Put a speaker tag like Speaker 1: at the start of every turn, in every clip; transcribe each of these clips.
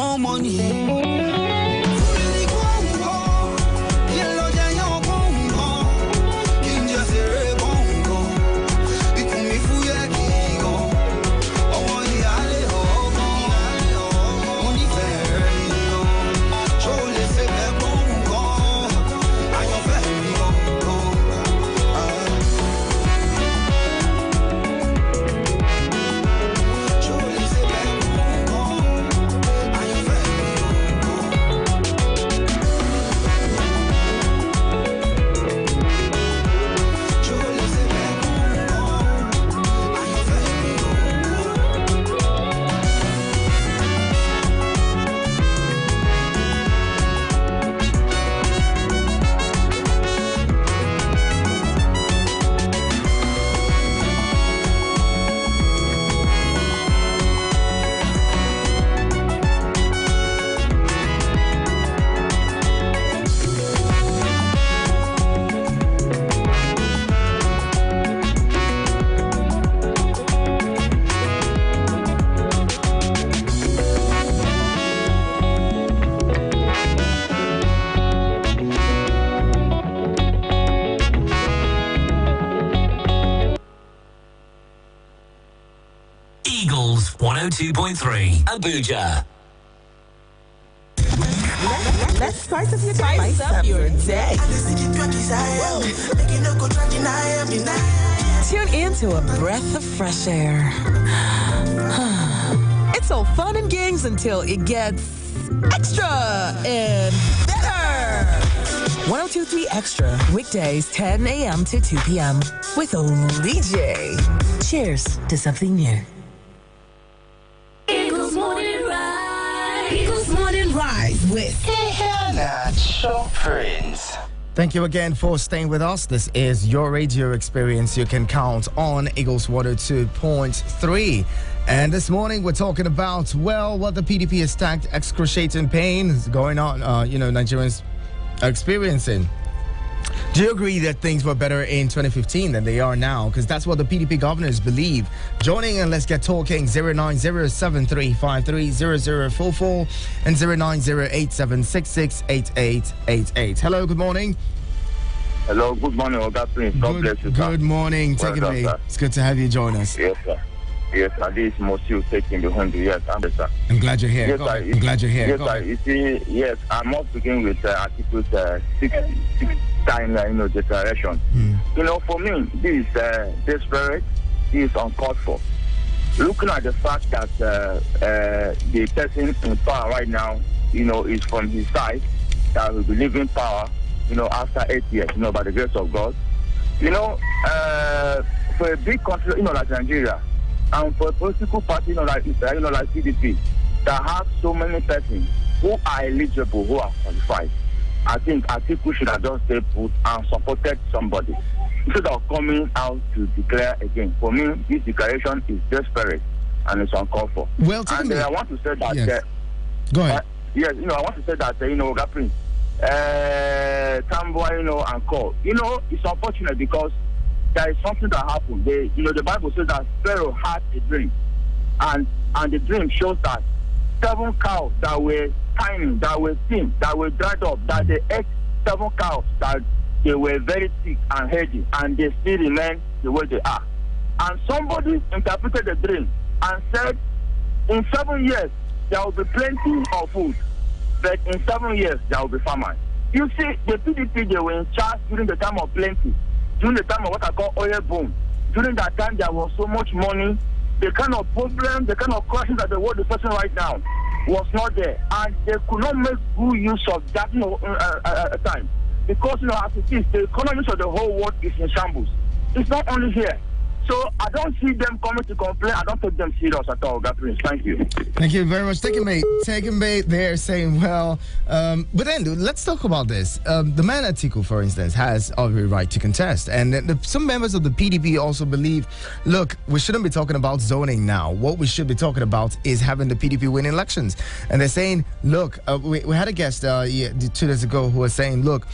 Speaker 1: want money.
Speaker 2: Eagles 102.3 Abuja.
Speaker 3: Let's spice up your day. Tune in to a breath of fresh air. It's all fun and games until it gets extra and better. 102.3 Extra, weekdays 10 a.m. to 2 p.m. with Oli J. Cheers to something new.
Speaker 4: Eagles Morning Rise. Eagles Morning Rise with
Speaker 5: Natural Prince.
Speaker 6: Thank you again for staying with us. This is your radio experience. You can count on Eagles 102.3. And this morning we're talking about, well, what the PDP has tagged excruciating pain is going on, Nigerians are experiencing. Do you agree that things were better in 2015 than they are now? Because that's what the PDP governors believe. Joining and let's get talking 09073530044 and 09087668888. Hello, good morning.
Speaker 7: Hello, good morning, Oga Prince. God bless you, sir.
Speaker 6: Good morning.
Speaker 7: Well
Speaker 6: Take it
Speaker 7: done,
Speaker 6: away.
Speaker 7: sir.
Speaker 6: It's good to have you join us.
Speaker 7: Yes, sir. Yes, sir. This is Monsieur taking the 100. Yes, I'm the sir.
Speaker 6: I'm glad you're here.
Speaker 7: Yes,
Speaker 6: Go
Speaker 7: sir.
Speaker 6: ahead. I'm glad you're here.
Speaker 7: Yes,
Speaker 6: Go
Speaker 7: sir.
Speaker 6: ahead.
Speaker 7: You see, yes, I'm not speaking with Article 6 time, declaration. For me, this is desperate. This is uncalled for. Looking at the fact that the person in power right now, is from his side, that will be leaving power, after 8 years, by the grace of God. For a big country, like Nigeria, and for a political party, like PDP, that have so many persons who are eligible, who are qualified, I think Atiku should have just stayed put and supported somebody instead of coming out to declare again. For me, this declaration is desperate and it's uncalled for.
Speaker 6: Well,
Speaker 7: and I want to say that.
Speaker 6: Yes. Go ahead.
Speaker 7: Yes, I want to say that, Gaprin, Tamboa, and call. It's unfortunate because there is something that happened. The Bible says that Pharaoh had a dream, and the dream shows that 7 cows that were tiny, that were thin, that were dried up, that they ate 7 cows, that they were very thick and heavy, and they still remain the way they are. And somebody interpreted the dream and said, in 7 years, there will be plenty of food, but in 7 years, there will be famine. You see, the PDP, they were in charge during the time of plenty, during the time of what I call oil boom. During that time, there was so much money. The kind of problem, the kind of crisis that the world is facing right now was not there. And they could not make good use of that time. Because, as it is, the economy of the whole world is in shambles. It's not only here. So I don't see them coming to complain. I don't take them serious at all, Prince. Thank you.
Speaker 6: Thank you very much. Taking bait there saying, well, but then let's talk about this. The man Atiku, for instance, has every right to contest. And some members of the PDP also believe, look, we shouldn't be talking about zoning now. What we should be talking about is having the PDP win elections. And they're saying, look, we had a guest 2 days ago who was saying, look,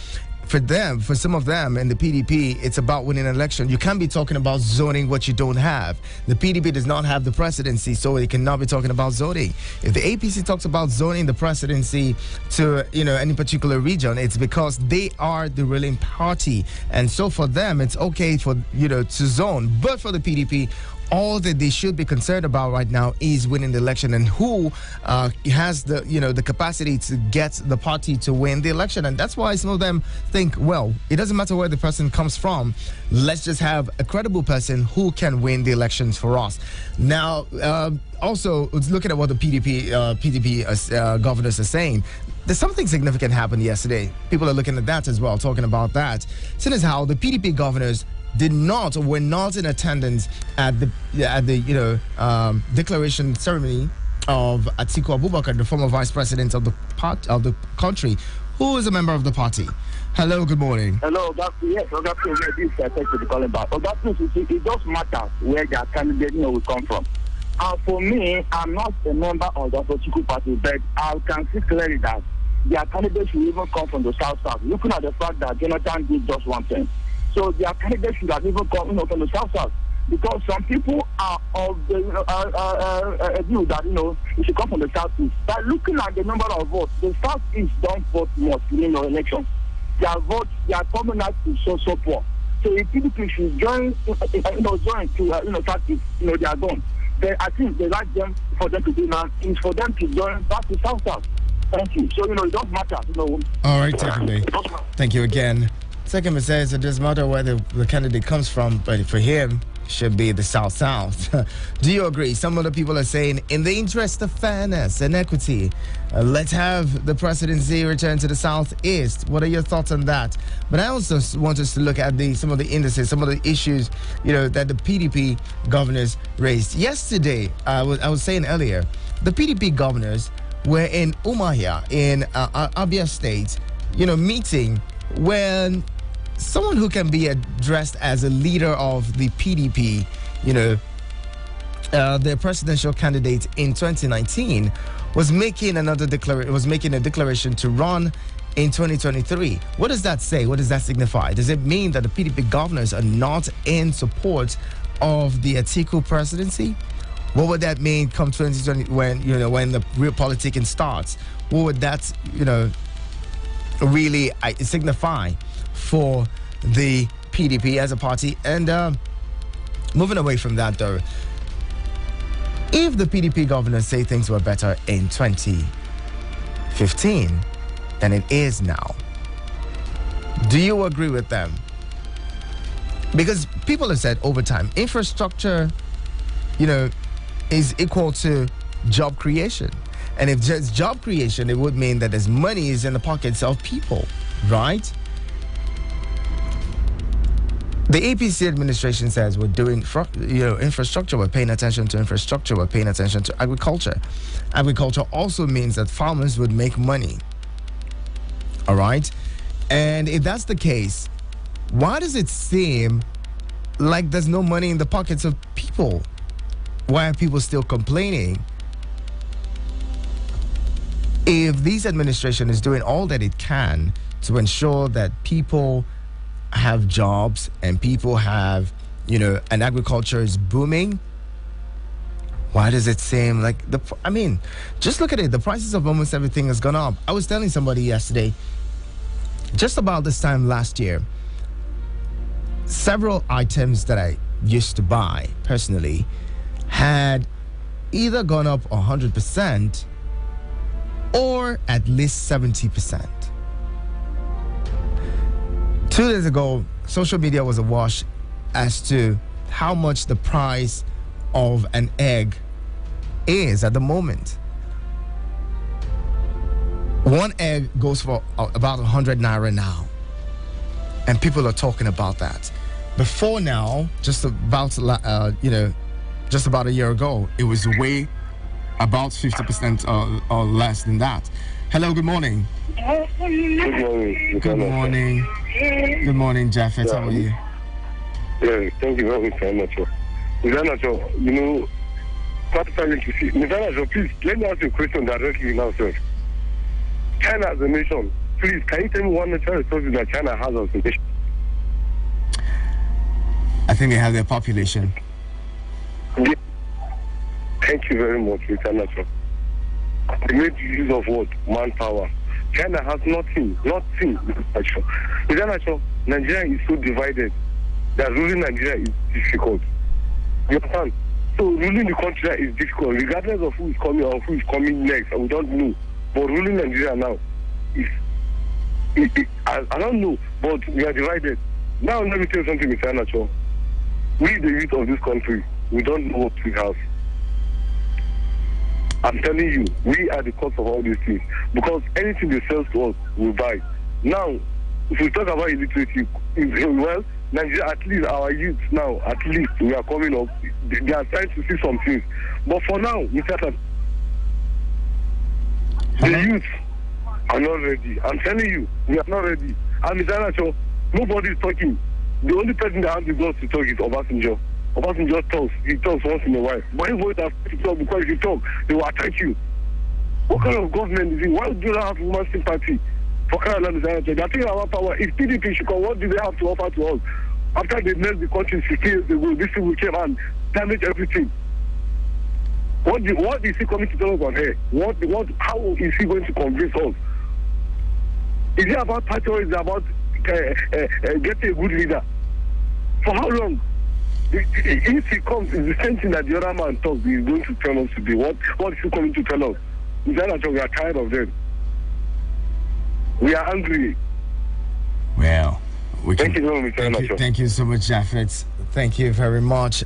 Speaker 6: for some of them in the PDP, it's about winning an election. You can't be talking about zoning what you don't have. The PDP does not have the presidency, so it cannot be talking about zoning. If the APC talks about zoning the presidency to any particular region, it's because they are the ruling party, and so for them it's okay for to zone. But for the PDP, all that they should be concerned about right now is winning the election, and who has the capacity to get the party to win the election. And that's why some of them think, well, it doesn't matter where the person comes from, let's just have a credible person who can win the elections for us. Now, also looking at what the PDP governors are saying, there's something significant happened yesterday. People are looking at that as well, talking about that. Seeing as how the PDP governors were not in attendance at the declaration ceremony of Atiku Abubakar, the former vice president of the country, who is a member of the party. Hello, good morning.
Speaker 7: Hello, yes, thank you for calling back. It does matter where their candidate will come from. For me, I'm not a member of the Atiku party, but I can see clearly that their candidate should even come from the south. Looking at the fact that Jonathan did just one thing. So their candidates should have even come, from the south, because some people are of the view that it should come from the southeast. But looking at the number of votes, the southeast don't vote much in the election. Their common act is so poor. So if PDP should join to southeast, they are gone. Then I think the right thing for them to do now is for them to join back to south. Thank you. So it doesn't matter.
Speaker 6: All right, thank you again. Second, says it doesn't matter where the candidate comes from, but for him, it should be the South. Do you agree? Some other people are saying, in the interest of fairness and equity, let's have the presidency return to the Southeast. What are your thoughts on that? But I also want us to look at some of the indices, some of the issues, that the PDP governors raised. Yesterday, I was saying earlier, the PDP governors were in Umuahia in Abia State, meeting when someone who can be addressed as a leader of the PDP, the presidential candidate in 2019, was making a declaration to run in 2023. What does that say? What does that signify? Does it mean that the PDP governors are not in support of the Atiku presidency? What would that mean come 2020 when the real politicking starts? What would that really signify for the PDP as a party? And moving away from that, though, if the PDP governors say things were better in 2015 than it is now, do you agree with them? Because people have said over time, infrastructure, is equal to job creation. And if just job creation, it would mean that there's money is in the pockets of people, right? The APC administration says we're doing, infrastructure. We're paying attention to infrastructure. We're paying attention to agriculture. Agriculture also means that farmers would make money. All right? And if that's the case, why does it seem like there's no money in the pockets of people? Why are people still complaining? If this administration is doing all that it can to ensure that people have jobs and people have, and agriculture is booming, why does it seem like just look at it. The prices of almost everything has gone up. I was telling somebody yesterday, just about this time last year, several items that I used to buy personally had either gone up 100% or at least 70%. 2 days ago, social media was awash as to how much the price of an egg is at the moment. One egg goes for about 100 naira now, and people are talking about that. Before now, just about a year ago, it was way about 50% or less than that. Hello, good morning.
Speaker 1: Good morning.
Speaker 6: Good morning, Japheth. How are you?
Speaker 1: Yeah, thank you very much. Practically to see. Please, let me ask you a question directly now, sir. China as a nation, Please, can you tell me one natural resources that China has on nation?
Speaker 6: I think they have their population.
Speaker 1: Yeah. Thank you very much, Mr. Nacho. They made use of what? Manpower. China has nothing, Mr. Nacho. Nigeria is so divided that ruling Nigeria is difficult. You understand? So ruling the country is difficult, regardless of who is coming or who is coming next. We don't know. But ruling Nigeria now is, I don't know, but we are divided. Now let me tell you something, Mr. Nacho. We, the youth of this country, we don't know what we have. I'm telling you, we are the cause of all these things. Because anything they sell to us, we buy. Now, if we talk about illiteracy, well, Nigeria, at least our youth now, at least we are coming up. They are trying to see some things. But for now, Mr. Tan, the youth are not ready. I'm telling you, we are not ready. And Mr. Nacho, nobody is talking. The only person that has the guts to talk is Obasanjo. Obasanjo talks. He talks once in a while. But he won't have to talk because if you talk, they will attack you. What kind of government is it? Why do you not have woman sympathy for Canada, Mr. Nacho? They are taking our power. If PDP should come, what do they have to offer to us? After they left the country 50 years ago, these people came and damaged everything. What is he coming to tell us on here? How is he going to convince us? Is it about party or is it about getting a good leader? For how long? If he comes, it's the same thing that the other man talks. He's going to tell us today. What is he coming to tell us? We are tired of them. We are angry.
Speaker 6: Well,
Speaker 1: thank you very much.
Speaker 6: Thank you so much, Japheth. Thank you very much.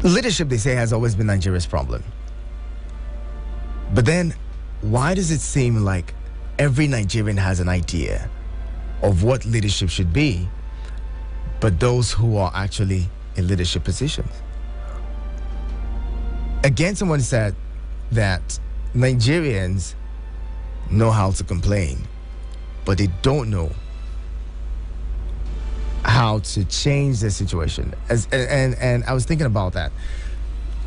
Speaker 6: Leadership, they say, has always been Nigeria's problem. But then, why does it seem like every Nigerian has an idea of what leadership should be, but those who are actually in leadership positions? Again, someone said that Nigerians know how to complain, but they don't know how to change the situation. And I was thinking about that.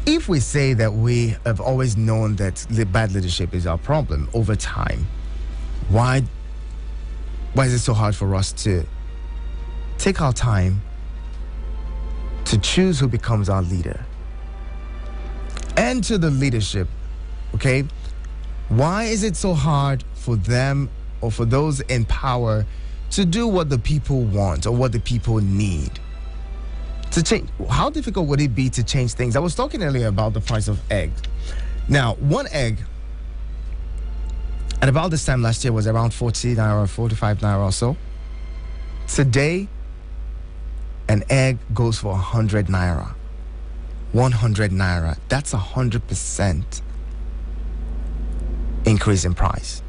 Speaker 6: If we say that we have always known that bad leadership is our problem over time, why is it so hard for us to take our time to choose who becomes our leader? And to the leadership, okay? Why is it so hard for them or for those in power to do what the people want or what the people need? To change, how difficult would it be to change things? I was talking earlier about the price of eggs. Now, one egg at about this time last year was around 40 naira, 45 naira or so. Today, an egg goes for 100 naira. 100 naira. That's 100% increase in price.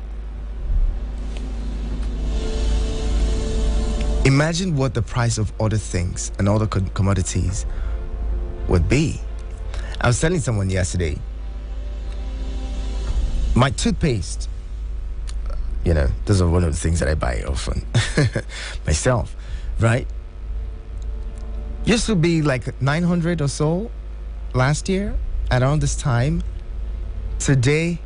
Speaker 6: Imagine what the price of other things and other commodities would be. I was telling someone yesterday, my toothpaste, those are one of the things that I buy often myself, right? Used to be like 900 or so last year around this time. Today,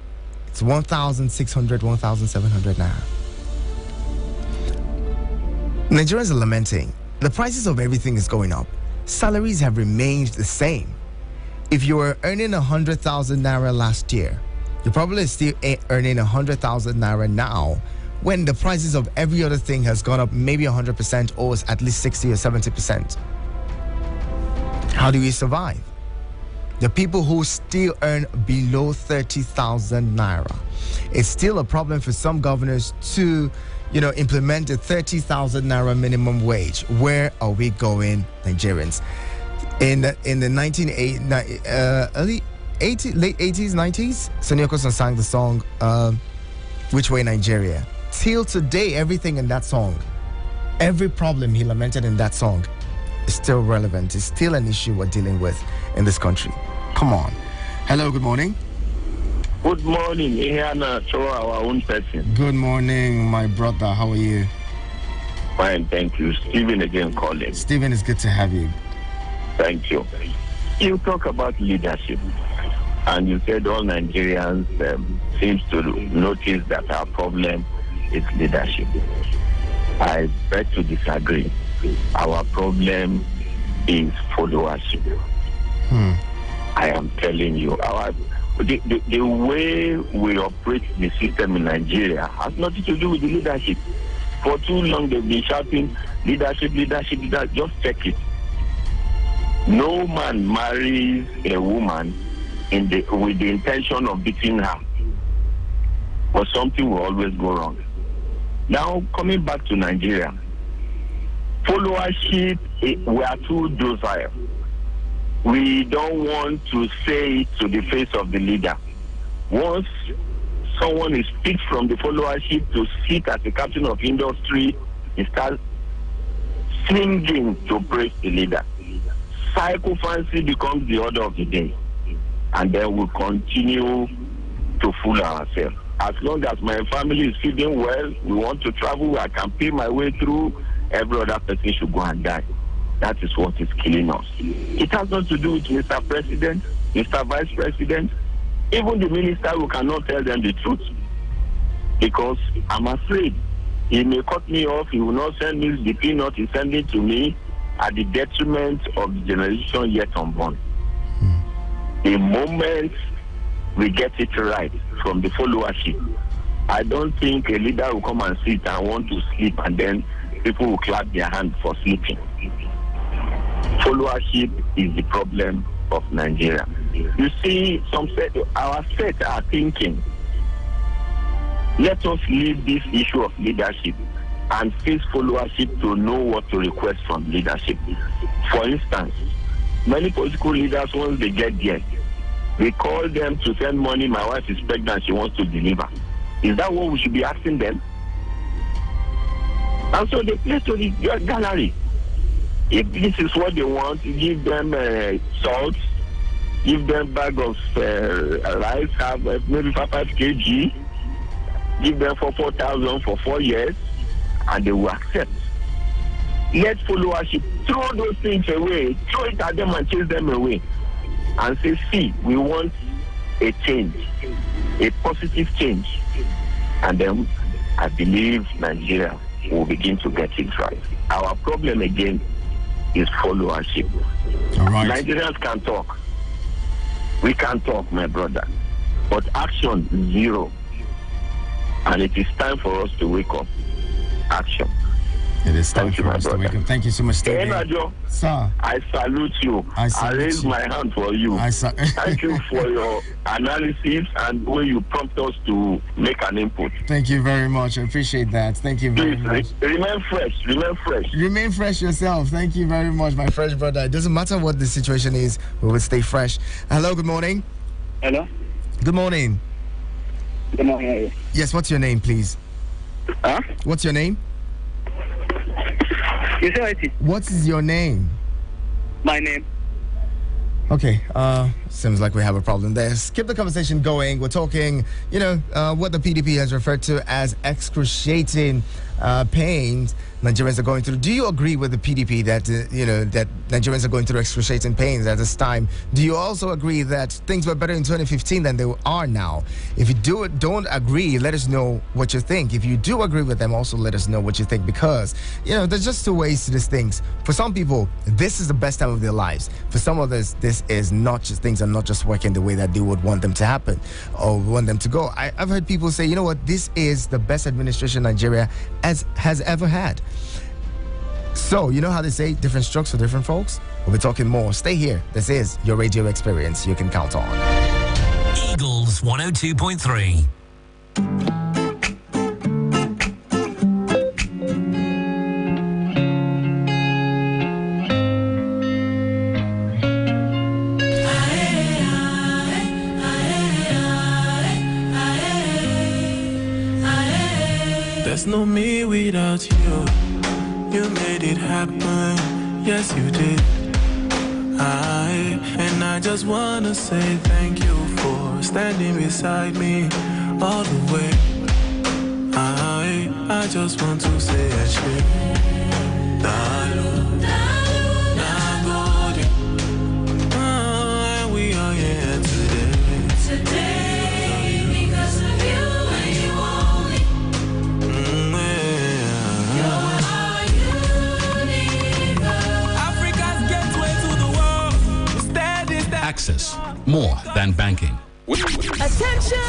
Speaker 6: it's 1,600, 1,700 now. Nigerians are lamenting. The prices of everything is going up. Salaries have remained the same. If you were earning 100,000 naira last year, you're probably still earning 100,000 naira now, when the prices of every other thing has gone up maybe 100% or at least 60 or 70%. How do we survive? The people who still earn below 30,000 naira. It's still a problem for some governors to implement a 30,000 naira minimum wage. Where are we going, Nigerians? In the early 80s, late 80s, 90s, Sonny Okoson sang the song Which Way Nigeria. Till today, everything in that song, every problem he lamented in that song is still relevant. It's still an issue we're dealing with in this country. Come on. Hello, good morning.
Speaker 7: Good morning, Ihana, to our own person.
Speaker 6: Good morning, my brother. How are you?
Speaker 7: Fine, thank you. Stephen again calling.
Speaker 6: Stephen, it's good to have you.
Speaker 7: Thank you. You talk about leadership. and you said all Nigerians seems to notice that our problem is leadership. I beg to disagree. Our problem is followership. I am telling you, the way we operate the system in Nigeria has nothing to do with the leadership. For too long, they've been shouting leadership. Just check it. No man marries a woman with the intention of beating her, but something will always go wrong. Now, coming back to Nigeria, followership, we are too docile. We don't want to say it to the face of the leader. Once someone is picked from the followership to sit as a captain of industry, he starts singing to praise the leader. Sycophancy becomes the order of the day. And then we continue to fool ourselves. As long as my family is feeding well, we want to travel, I can pay my way through, every other person should go and die. That is what is killing us. It has nothing to do with Mr. President, Mr. Vice President, even the minister who cannot tell them the truth. Because I'm afraid he may cut me off, he will not send me the peanut he's sending to me at the detriment of the generation yet unborn. The moment we get it right from the followership, I don't think a leader will come and sit and want to sleep and then people will clap their hands for sleeping. Followership is the problem of Nigeria. You see, our set are thinking, let us leave this issue of leadership and face followership to know what to request from leadership. For instance, many political leaders, once they get there, we call them to send money, my wife is pregnant, she wants to deliver. Is that what we should be asking them? And so they play to the gallery. If this is what they want, give them salt, give them bag of rice, have maybe 5 kg, give them for 4,000 for 4 years, and they will accept. Let followership throw those things away, throw it at them and chase them away, and say, see, we want a change, a positive change, and then I believe Nigeria will begin to get it right. Our problem again is followership.
Speaker 6: All right.
Speaker 7: Nigerians can talk. We can talk, my brother, but action zero. And it is time for us to wake up. Action.
Speaker 6: It is time for us to wake up. Thank you so much, Steve. Sir,
Speaker 7: I salute you. I raise my hand for you. Thank you for your analysis and the way you prompt us to make an input.
Speaker 6: Thank you very much. I appreciate that. Thank you very much.
Speaker 7: Remain fresh. Remain fresh.
Speaker 6: Remain fresh yourself. Thank you very much, my fresh brother. It doesn't matter what the situation is, we will stay fresh. Hello, good morning.
Speaker 8: Hello.
Speaker 6: Good morning.
Speaker 8: Good morning.
Speaker 6: Yes, what's your name, please?
Speaker 8: Huh?
Speaker 6: What's your name?
Speaker 8: You say it?
Speaker 6: What is your name?
Speaker 8: My name.
Speaker 6: Okay, seems like we have a problem there. Keep the conversation going. We're talking, what the PDP has referred to as excruciating pains Nigerians are going through. Do you agree with the PDP that, that Nigerians are going through excruciating pains at this time? Do you also agree that things were better in 2015 than they are now? If you don't agree, let us know what you think. If you do agree with them, also let us know what you think, because, there's just two ways to these things. For some people, this is the best time of their lives. For some others, things are not just working the way that they would want them to happen or want them to go. I've heard people say, you know what, this is the best administration Nigeria has ever had. So, you know how they say different strokes for different folks? We'll be talking more. Stay here. This is your radio experience you can count on.
Speaker 2: Eagles 102.3.
Speaker 9: There's no me without you. You made it happen, yes you did. And I just wanna say thank you for standing beside me all the way. I just want to say a shit. And we are here today.
Speaker 2: more than banking.
Speaker 3: Attention!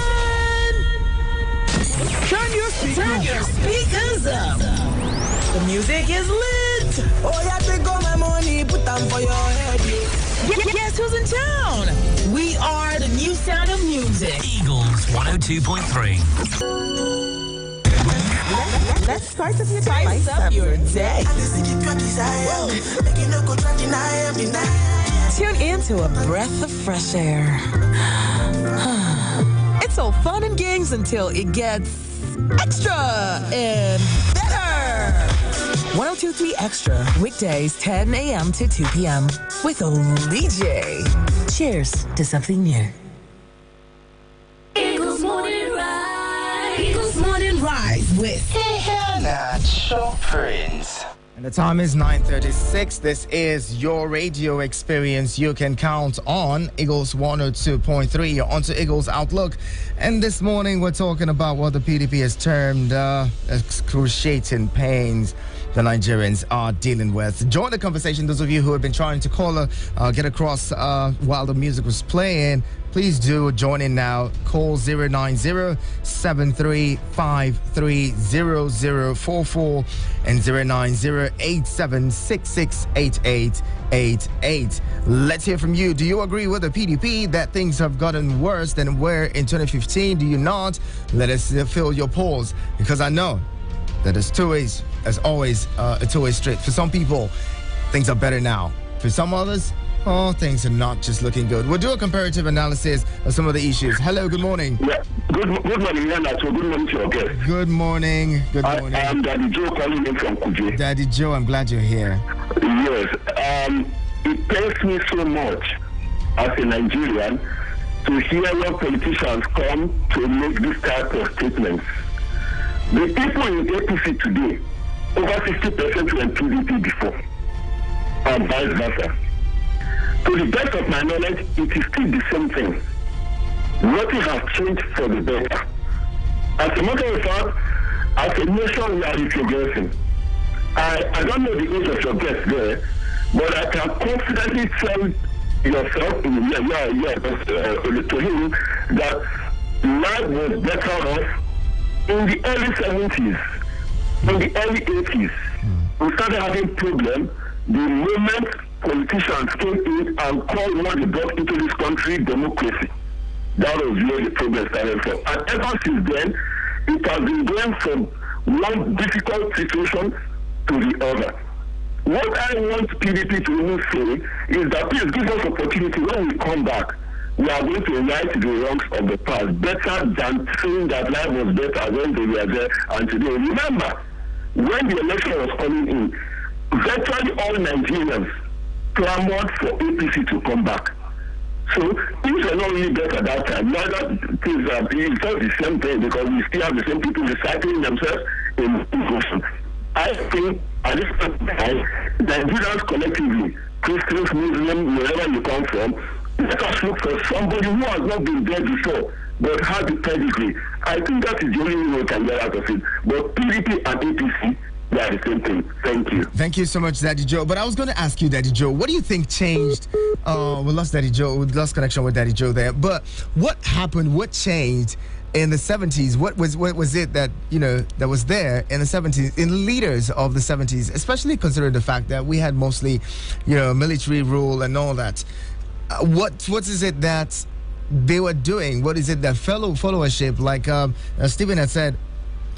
Speaker 3: Turn your speakers up. The music is lit.
Speaker 10: Oh, yeah, take all my money, put them for your head.
Speaker 3: Guess who's in town? We are the new sound of music.
Speaker 2: Eagles 102.3.
Speaker 3: Let's spice up your day. Tune in to a breath of fresh air. It's all fun and games until it gets extra and better. 102.3 Extra, weekdays 10 a.m. to 2 p.m. with Olije. Cheers to something new.
Speaker 4: Eagles Morning Rise. Eagles Morning Rise with
Speaker 5: Natural Prince.
Speaker 6: And the time is 9:36. This is your radio experience you can count on. Eagles 102.3. You're onto Eagles Outlook. And this morning we're talking about what the PDP has termed excruciating pains the Nigerians are dealing with. Join the conversation, those of you who have been trying to call get across while the music was playing. Please do join in now. Call 090-7353-0044 and 090-8766-8888. Let's hear from you. Do you agree with the PDP that things have gotten worse than were in 2015? Do you not? Let us fill your polls, because I know that there's two ways, as always, a two-way street. For some people, things are better now. For some others, things are not just looking good. We'll do a comparative analysis of some of the issues. Hello, good morning.
Speaker 1: Yeah. Good morning, Yana. So good morning to your guest.
Speaker 6: Good morning. Good morning.
Speaker 1: I am Daddy Joe calling in from Kuje.
Speaker 6: Daddy Joe, I'm glad you're here.
Speaker 1: Yes. It pains me so much as a Nigerian to hear when politicians come to make this type of statements. The people in APC today, over 50% were in PDP before, and vice versa. To the best of my knowledge, it is still the same thing. Nothing has changed for the better. As a matter of fact, as a nation, we are retrogressing. I don't know the age of your guest there, but I can confidently tell yourself, to him, that life was better off in the early 70s, in the early 80s. We started having problems the moment politicians came in and called what they brought into this country democracy. That was where the problem started from. And ever since then, it has been going from one difficult situation to the other. What I want PDP to even say is that please give us opportunity when we come back. We are going to right the wrongs of the past, better than saying that life was better when they were there and today. Remember, when the election was coming in, virtually all Nigerians clamored for APC to come back. So things are not really better at that time. Neither things are being just the same thing, because we still have the same people recycling themselves in motion. I think at this point in time, Nigerians collectively, Christians, Muslims, wherever you come from, let us look for somebody who has not been there before, but has the pedigree. I think that is the only way we can get out of it. But PDP and APC, they are the same thing. Thank you.
Speaker 6: Thank you so much, Daddy Joe. But I was going to ask you, Daddy Joe, what do you think changed? We lost Daddy Joe. We lost connection with Daddy Joe there. But what happened? What changed in the 70s? What was it that, that was there in the 70s, in leaders of the 70s, especially considering the fact that we had mostly, military rule and all that? What is it that they were doing? What is it that followership, like Stephen had said,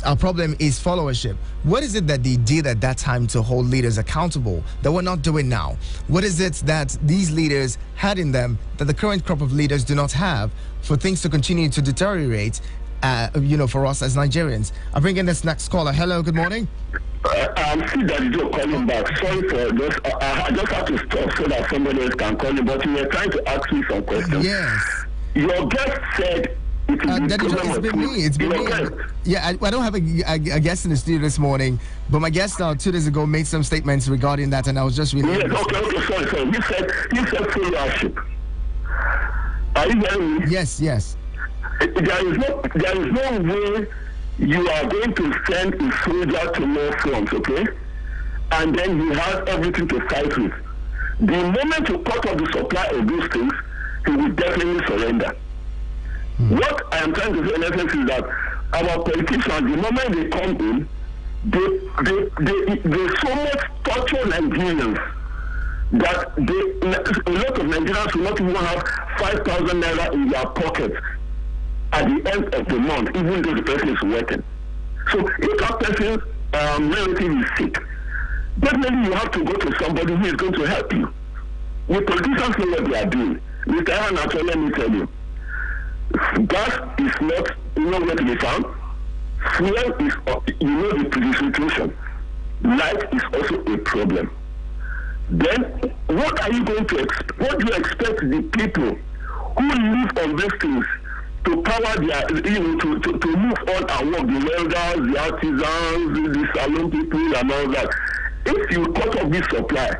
Speaker 6: our problem is followership. What is it that they did at that time to hold leaders accountable that we're not doing now? What is it that these leaders had in them that the current crop of leaders do not have for things to continue to deteriorate, for us as Nigerians? I'm bringing this next caller. Hello, good morning.
Speaker 1: I'm still Daddy Joe calling back. Sorry for this. I just have to stop so that somebody else can call you, but you were trying to ask me some questions.
Speaker 6: Yes.
Speaker 1: Your guest said
Speaker 6: it's been me. It's been me. Yeah, I don't have a guest in the studio this morning, but my guest 2 days ago made some statements regarding that, and I was just really.
Speaker 1: Yes, okay, sorry. You said followership. Are you hearing me?
Speaker 6: Yes.
Speaker 1: There is no way you are going to send a soldier to more fronts, okay? And then he has everything to fight with. The moment you cut off the supply of those things, he will definitely surrender. What I am trying to say in essence is that our politicians, the moment they come in, they so much torture Nigerians that a lot of Nigerians will not even have 5,000 naira in their pockets at the end of the month, even though the person is working. So if that person's relative is sick, definitely you have to go to somebody who is going to help you. The politicians know what they are doing. Mr. Hanato, let me tell you, gas is not where to be found. Fuel is, the situation. Life is also a problem. Then, what are you going to what do you expect the people who live on these things to power their, to move on and work, the welders, the artisans, the salon people, and all that? If you cut off this supply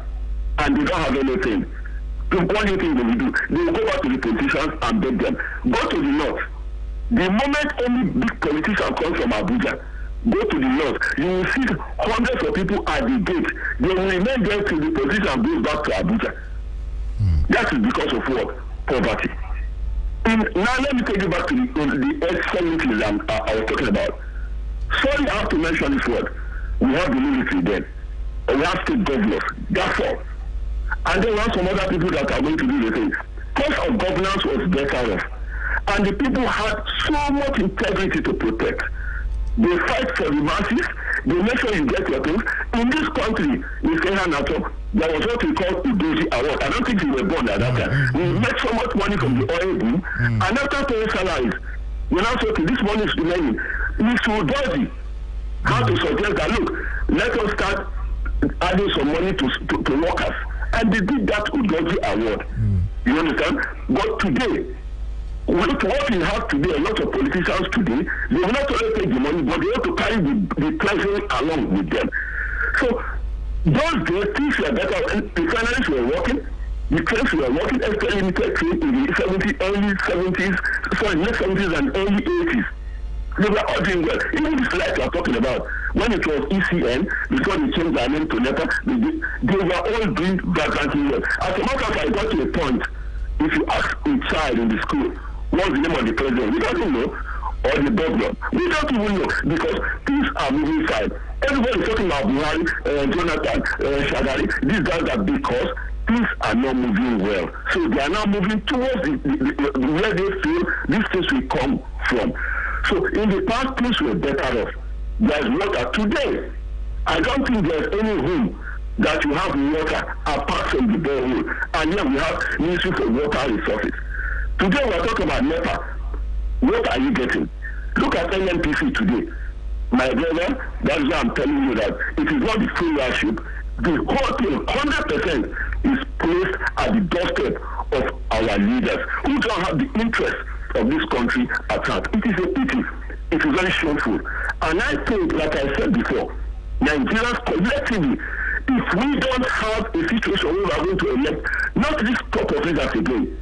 Speaker 1: and they don't have anything, what do you think they will do? They will go back to the politicians and beg them. Go to the north. The moment any big politician comes from Abuja, go to the north, you will see hundreds of people at the gate. They will remain there till the politician goes back to Abuja. That is because of what? Poverty. Now let me take you back to the ex-70s I was talking about. Sorry, I have to mention this word. We have the military then. We have state governors. That's all. And then we have some other people that are going to do the thing. Cost of governance was better off. And the people had so much integrity to protect. They fight for the masses. They make sure you get your things. In this country, Mr. Hanato, there was what we call the Doji Award. I don't think you were born at that time. We made so much money from the oil boom. And after paying salaries, we now say, okay, this money is remaining. Mr. Doji had to suggest that, look, let us start adding some money to workers. And they did that with Doji Award. You understand? But today, with what we have today, a lot of politicians today, they will not only take the money, but they have to carry the treasury along with them. So those days, things were better. The refineries were working, the trains were working, especially limited train in the late 70s and early 80s. They were all doing well. Even this light we are talking about, when it was ECN, before they changed their name to NEPA, they were all doing valiantly well. As a matter of fact, I got to a point, if you ask a child in the school, what's the name of the president? We don't know. Or the governor. We don't even know because things are moving side. Everybody is talking about Buhari, Jonathan, Shagari, these guys are because things are not moving well. So they are now moving towards where they feel these things will come from. So in the past, things were better off. There's water. Today, I don't think there's any room that you have water apart from the borehole. And here we have Ministry for Water Resources. Today we are talking about NEPA. What are you getting? Look at NNPC today. My brother, that's why I'm telling you that it is not the free worship. The whole thing, 100%, is placed at the doorstep of our leaders who don't have the interest of this country at heart. It is a pity. It is very shameful. And I think, like I said before, Nigerians collectively, if we don't have a situation where we are going to elect not this top of leaders again,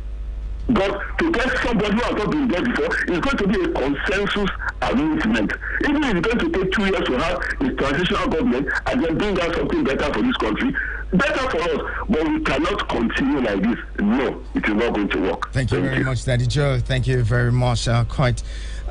Speaker 1: but to get somebody who has not been there before, it's going to be a consensus arrangement. Even if it's going to take 2 years to have a transitional government and then bring out something better for this country, better for us, but we cannot continue like this. No, it is not going to work.
Speaker 6: Thank you very much, Daddy Joe. Thank you very much. Quite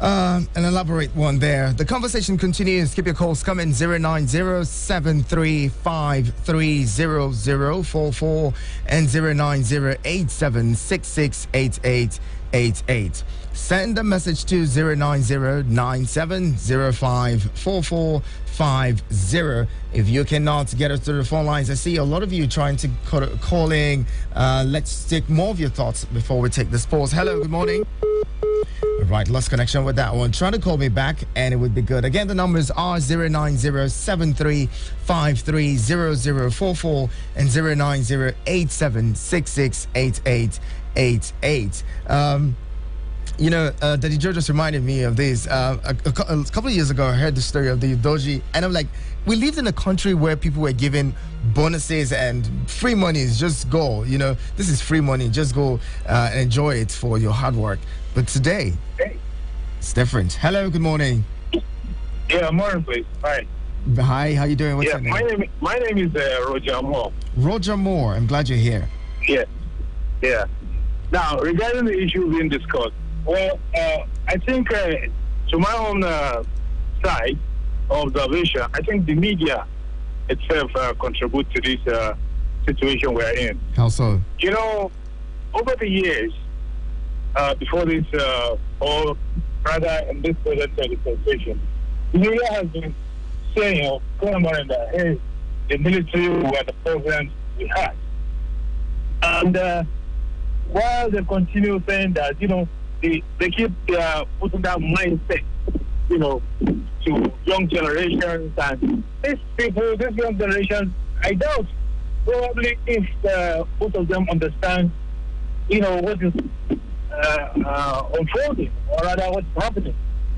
Speaker 6: an elaborate one there. The conversation continues. Keep your calls coming. 09073530044 and 09087668888. Send a message to 09097054450. If you cannot get us to the phone lines, I see a lot of you trying to calling. Let's take more of your thoughts before we take this pause. Hello, good morning. Right, lost connection with that one. Try to call me back and it would be good. Again, the numbers are 09073530044 and 09087668888. Daddy Joe just reminded me of this. A couple of years ago, I heard the story of the Doji, and I'm like, we lived in a country where people were given bonuses and free money. Just go. This is free money. Just go and enjoy it for your hard work. But today, it's different. Hello, good morning.
Speaker 11: Yeah, morning, please. Hi.
Speaker 6: Hi, how you doing? What's your name?
Speaker 11: My name is Roger Moore.
Speaker 6: Roger Moore. I'm glad you're here.
Speaker 11: Yeah. Now, regarding the issue being discussed, well, I think to my own side of observation, I think the media itself contribute to this situation we're in.
Speaker 6: How so?
Speaker 11: You know, over the years, before this, or rather in this present dispensation, the media has been saying, or clamoring that, hey, the military were the programs we had. And while they continue saying that, you know, they keep putting that mindset, you know, to young generations, and these people, this young generation, I doubt probably if both of them understand, you know, what is unfolding, or rather what's happening.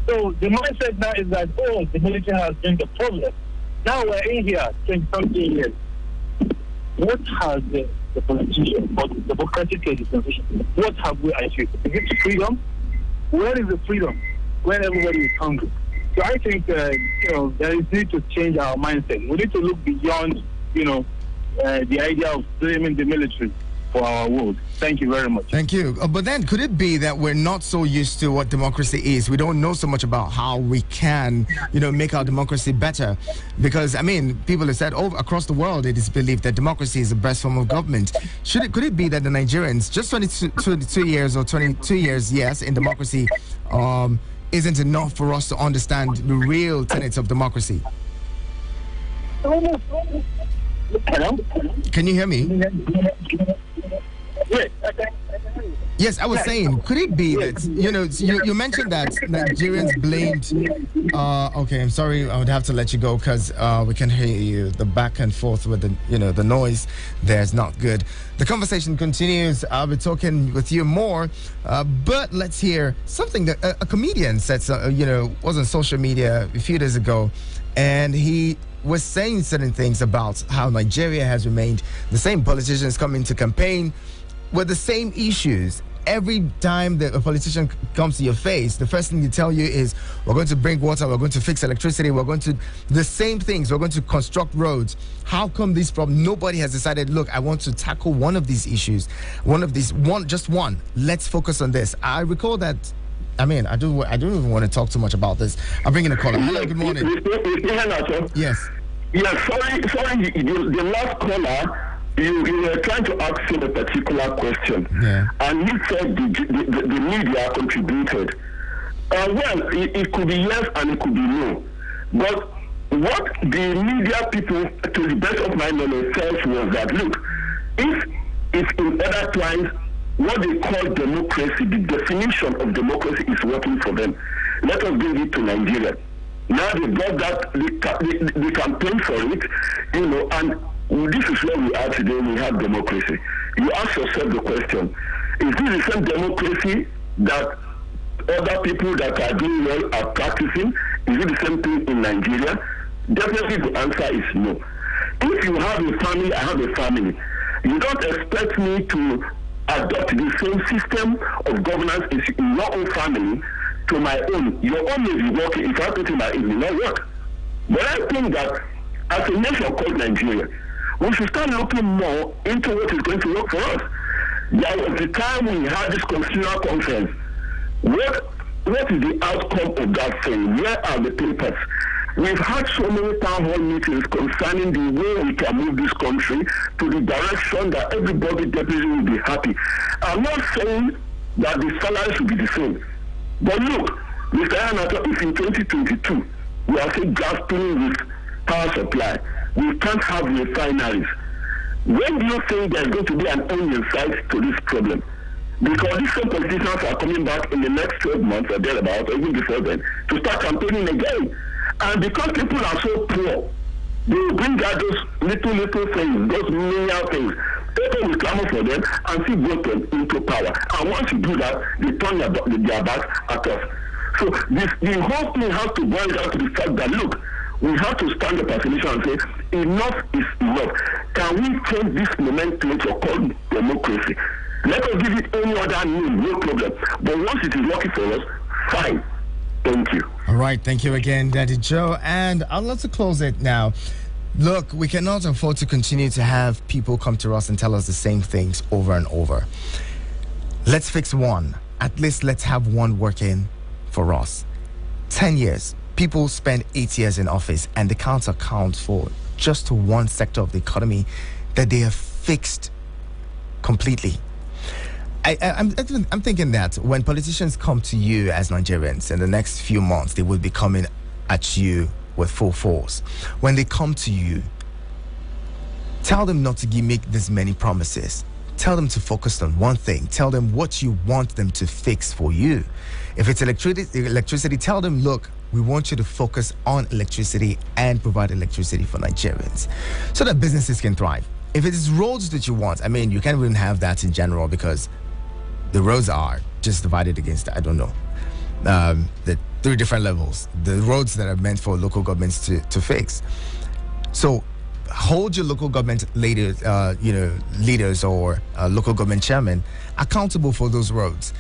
Speaker 11: So the mindset now is that, oh, the military has been the problem. Now we're in here 20-something years. What has the politician or the democratic legislation, what have we achieved? Is it freedom? Where is the freedom when everybody is hungry? So I think, you know, there is need to change our mindset. We need to look beyond, you know, the idea of blaming the military for our woes. Thank you very much.
Speaker 6: Thank you. But then could it be that we're not so used to what democracy is? We don't know so much about how we can, you know, make our democracy better. Because, I mean, people have said across the world it is believed that democracy is the best form of government. Could it be that the Nigerians, just 22 years or 22 years, yes, in democracy, isn't enough for us to understand the real tenets of democracy?
Speaker 11: Hello?
Speaker 6: Can you hear me?
Speaker 11: Yes,
Speaker 6: Yes, I was saying, could it be that, you know, you mentioned that Nigerians blamed, okay, I'm sorry, I would have to let you go because we can hear you, the back and forth with the, you know, the noise there's not good. The conversation continues, I'll be talking with you more, but let's hear something that a comedian said, you know, was on social media a few days ago, and he was saying certain things about how Nigeria has remained the same. Politicians come into campaign with the same issues. Every time that a politician comes to your face, the first thing they tell you is, we're going to bring water, we're going to fix electricity, we're going to, the same things, we're going to construct roads. How come this problem, nobody has decided, look, I want to tackle one of these issues, just one, let's focus on this. I recall that, I mean, I don't even want to talk too much about this. I'm bringing a caller. Hello, good morning. Yes.
Speaker 1: Yes, sorry, the last caller, you were trying to ask him a particular question.
Speaker 6: Yeah.
Speaker 1: And he said the media contributed. Well, it could be yes and it could be no. But what the media people, to the best of my knowledge, said was that, look, if in other times, what they call democracy, the definition of democracy is working for them, let us bring it to Nigeria. Now they got that, they campaign for it, you know, and this is where we are today. We have democracy. You ask yourself the question, is this the same democracy that other people that are doing well are practicing? Is it the same thing in Nigeria? Definitely the answer is no. If you have a family, I have a family. You don't expect me to adopt the same system of governance in your own family to my own. Your own may be working. If I put it it will not work. But I think that as a nation called Nigeria, we should start looking more into what is going to work for us. There was the time we had this constitutional conference. What is the outcome of that thing? Where are the papers? We've had so many town hall meetings concerning the way we can move this country to the direction that everybody definitely will be happy. I'm not saying that the salary should be the same. But look, Mr. Yanato, if in 2022 we are still grappling with power supply, we can't have refineries. When do you think there's going to be an end in sight to this problem? Because these same politicians are coming back in the next 12 months or thereabouts, or even before then, to start campaigning again. And because people are so poor, they will bring out those little things, those menial things. People will clamor for them and see vote them into power. And once you do that, they turn their backs at us. So the whole thing has to boil down to the fact that, look, we have to stand up as a nation and say, enough is enough. Can we change this nomenclature called democracy? Let us give it any other name, no problem. But once it is working for us, fine. Thank you.
Speaker 6: All right, thank you again, Daddy Joe. And I'd love to close it now. Look, we cannot afford to continue to have people come to us and tell us the same things over and over. Let's fix one. At least let's have one working for us. 10 years. People spend 8 years in office and they can't account for just one sector of the economy that they have fixed completely. I'm thinking that when politicians come to you as Nigerians in the next few months, they will be coming at you with full force. When they come to you, tell them not to make this many promises. Tell them to focus on one thing. Tell them what you want them to fix for you. If it's electricity, tell them, look, we want you to focus on electricity and provide electricity for Nigerians so that businesses can thrive. If it is roads that you want, I mean, you can't even have that in general because the roads are just divided against, I don't know, the 3 different levels. The roads that are meant for local governments to fix. So hold your local government leaders or local government chairman accountable for those roads.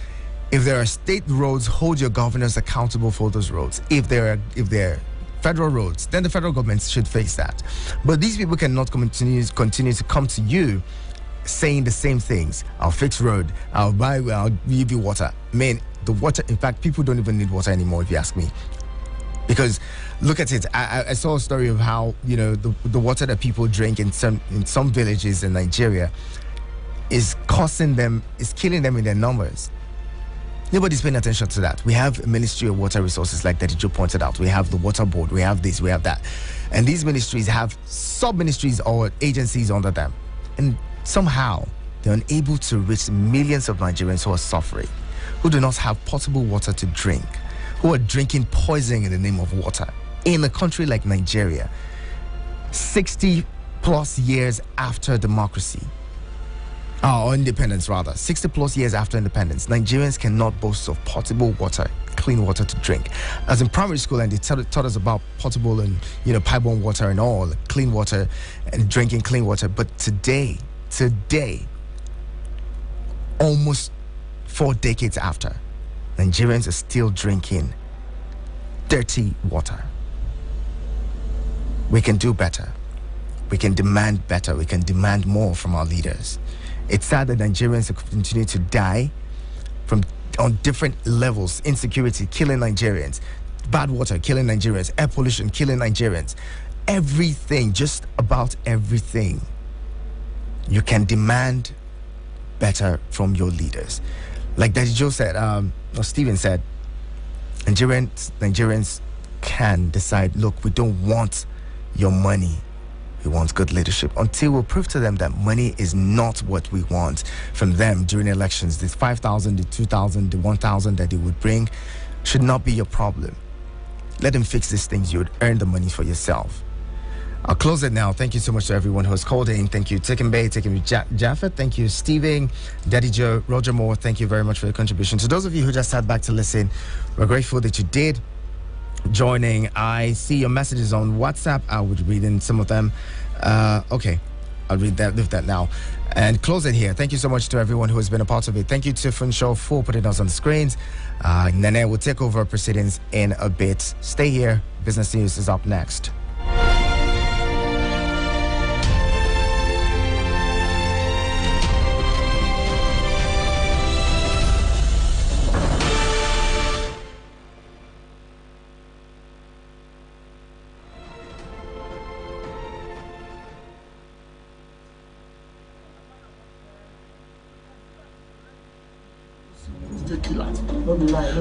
Speaker 6: If there are state roads, hold your governors accountable for those roads. If they're federal roads, then the federal government should face that. But these people cannot continue to come to you saying the same things. I'll fix road. I'll give you water. Man, the water, in fact, people don't even need water anymore, if you ask me. Because look at it. I saw a story of how, the water that people drink in some villages in Nigeria is killing them in their numbers. Nobody's paying attention to that. We have a Ministry of Water Resources, like Daddy Joe pointed out. We have the Water Board. We have this, we have that. And these ministries have sub-ministries or agencies under them. And somehow, they're unable to reach millions of Nigerians who are suffering, who do not have potable water to drink, who are drinking poison in the name of water. In a country like Nigeria, 60 plus years after democracy, or independence rather, 60 plus years after independence, Nigerians cannot boast of potable water, clean water to drink. As in primary school, and they taught us about potable and pipe-borne water and all, clean water and drinking clean water. But today, almost 4 decades after, Nigerians are still drinking dirty water. We can do better. We can demand better. We can demand more from our leaders. It's sad that Nigerians continue to die on different levels. Insecurity killing Nigerians, bad water killing Nigerians, air pollution killing Nigerians. Everything, just about everything. You can demand better from your leaders. Like Daddy Joe said, or Stephen said, Nigerians can decide, look, we don't want your money. We want good leadership until we prove to them that money is not what we want from them during elections. This 5,000, the 2,000, the 1,000 that they would bring should not be your problem. Let them fix these things. You would earn the money for yourself. I'll close it now. Thank you so much to everyone who has called in. Thank you, Tikin Bay. Thank you, Jaffet. Thank you, Stephen, Daddy Joe, Roger Moore. Thank you very much for your contribution. To those of you who just sat back to listen, we're grateful that you did. Joining, I see your messages on WhatsApp. I would read in some of them. Okay, I'll leave that now and close it here. Thank you so much to everyone who has been a part of it. Thank you to Funshaw for putting us on the screens. Nene will take over proceedings in a bit. Stay here. Business News is up next.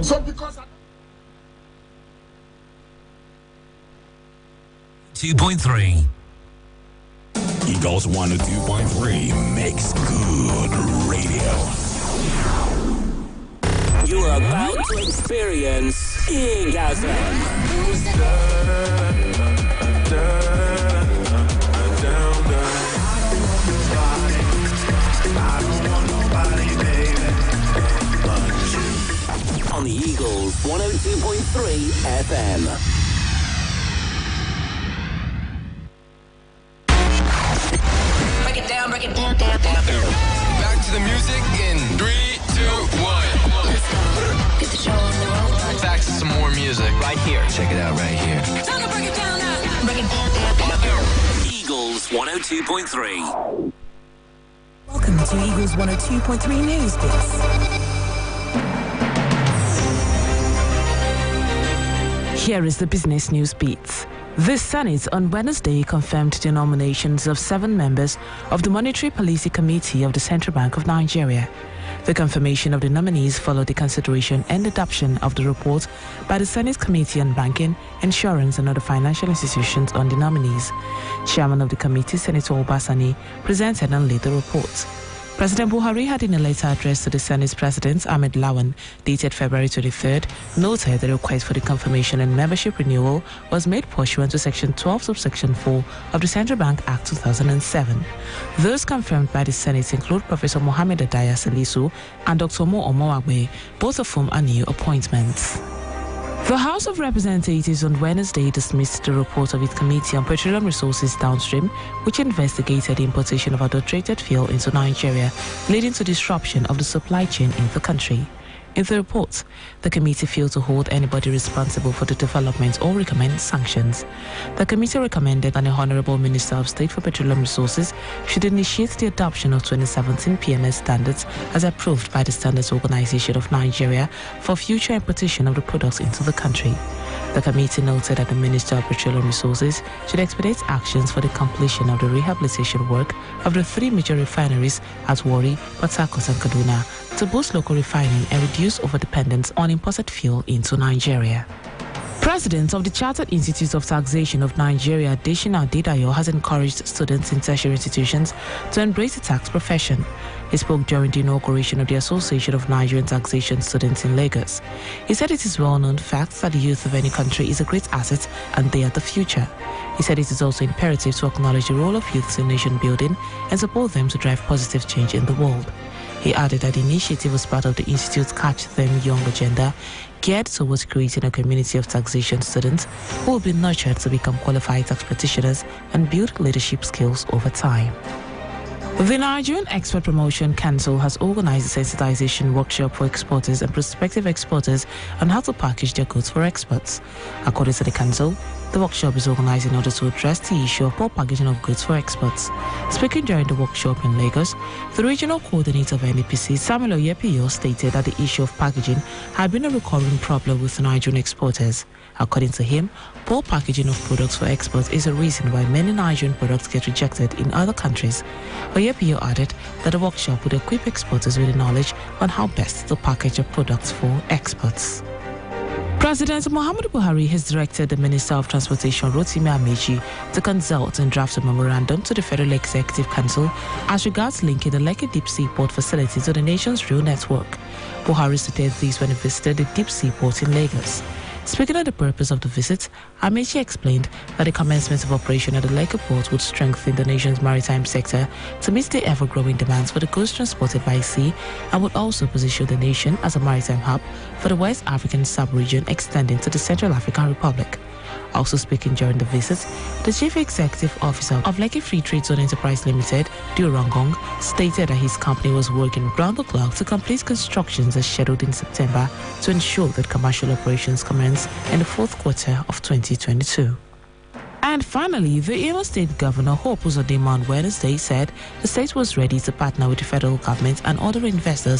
Speaker 12: So because
Speaker 2: 2.3
Speaker 13: Eagles 102.3 makes good radio.
Speaker 14: You are about to experience orgasm. On the Eagles 102.3 FM.
Speaker 15: Break it down, down. Back to the music in 3, 2, 1. Get the show on the road. Back to some more music. Right here. Check it out right here.
Speaker 4: Time to break it down now. Break it down.
Speaker 14: Eagles 102.3.
Speaker 3: Welcome to Eagles 102.3 News Bits. Here is the business news beats. The Senate on Wednesday confirmed the nominations of 7 members of the Monetary Policy Committee of the Central Bank of Nigeria. The confirmation of the nominees followed the consideration and adoption of the report by the Senate Committee on Banking, Insurance and Other Financial Institutions on the nominees. Chairman of the committee, Senator Obasani, presented and led the report. President Buhari had in a letter addressed to the Senate's President, Ahmed Lawan, dated February 23rd, noted the request for the confirmation and membership renewal was made pursuant to Section 12, Subsection 4 of the Central Bank Act 2007. Those confirmed by the Senate include Professor Mohammed Adaya Salisu and Dr. Mo Omowagbe, both of whom are new appointments. The House of Representatives on Wednesday dismissed the report of its Committee on Petroleum Resources Downstream, which investigated the importation of adulterated fuel into Nigeria, leading to disruption of the supply chain in the country. In the report, the committee failed to hold anybody responsible for the development or recommend sanctions. The committee recommended that the Honorable Minister of State for Petroleum Resources should initiate the adoption of 2017 PMS standards as approved by the Standards Organization of Nigeria for future importation of the products into the country. The committee noted that the Minister of Petroleum Resources should expedite actions for the completion of the rehabilitation work of the 3 major refineries at Warri, Port Harcourt and Kaduna to boost local refining and reduce overdependence on imported fuel into Nigeria. President of the Chartered Institute of Taxation of Nigeria, Deshina Adedayo, has encouraged students in tertiary institutions to embrace the tax profession. He spoke during the inauguration of the Association of Nigerian Taxation Students in Lagos. He said it is well-known fact that the youth of any country is a great asset and they are the future. He said it is also imperative to acknowledge the role of youths in nation building and support them to drive positive change in the world. He added that the initiative was part of the Institute's Catch Them Young agenda, geared towards creating a community of taxation students who will be nurtured to become qualified tax practitioners and build leadership skills over time. The Nigerian Export Promotion Council has organized a sensitization workshop for exporters and prospective exporters on how to package their goods for exports. According to the council, the workshop is organized in order to address the issue of poor packaging of goods for exports. Speaking during the workshop in Lagos, the regional coordinator of NEPC, Samuel Oyepiyo, stated that the issue of packaging had been a recurring problem with Nigerian exporters. According to him, poor packaging of products for exports is a reason why many Nigerian products get rejected in other countries. Oyepiyo added that the workshop would equip exporters with the knowledge on how best to package their products for exports. President Muhammadu Buhari has directed the Minister of Transportation, Rotimi Amechi, to consult and draft a memorandum to the Federal Executive Council as regards linking the Lekki Deep Sea Port facility to the nation's rail network. Buhari stated this when he visited the Deep Sea Port in Lagos. Speaking on the purpose of the visit, Amechi explained that the commencement of operation at the Lekki port would strengthen the nation's maritime sector to meet the ever-growing demands for the goods transported by sea and would also position the nation as a maritime hub for the West African sub-region extending to the Central African Republic. Also speaking during the visit, the Chief Executive Officer of Lekki Free Trade Zone Enterprise Limited, Durangong, stated that his company was working round the clock to complete constructions as scheduled in September to ensure that commercial operations commence in the fourth quarter of 2022. And finally, the Imo State Governor, Hope Uzodinma, on Wednesday said the state was ready to partner with the federal government and other investors